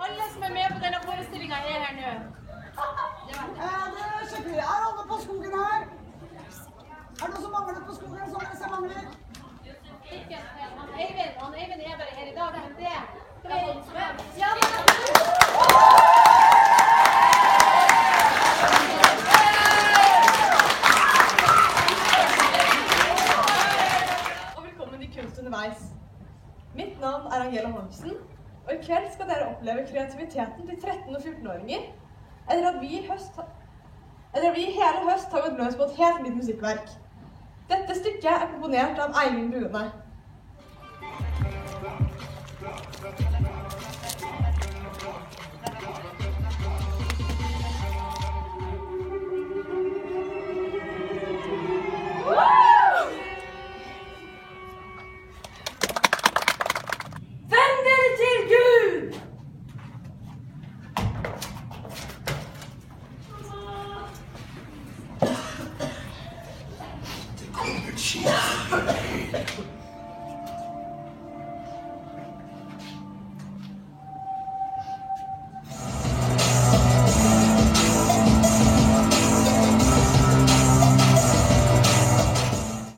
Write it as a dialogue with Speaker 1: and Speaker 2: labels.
Speaker 1: Alle som er med på denne forestillingen er her nå.
Speaker 2: Det er skikkelig. Er alle på skogen her? Er det noe som mangler på skogen som dere ser mangler?
Speaker 1: Eivind er bare her i dag. Det er ja,
Speaker 3: Og velkommen til Kunst underveis. Mitt navn er Angela Hansen, og i kveld skal dere oppleve kreativiteten til 13- og 14-åringer, eller at vi i hele høst har gått løs på et helt nytt musikkverk. Dette stykket er komponert av Eivind Brune.
Speaker 1: Venn dere til Gud!
Speaker 4: Det kommer skjer for deg.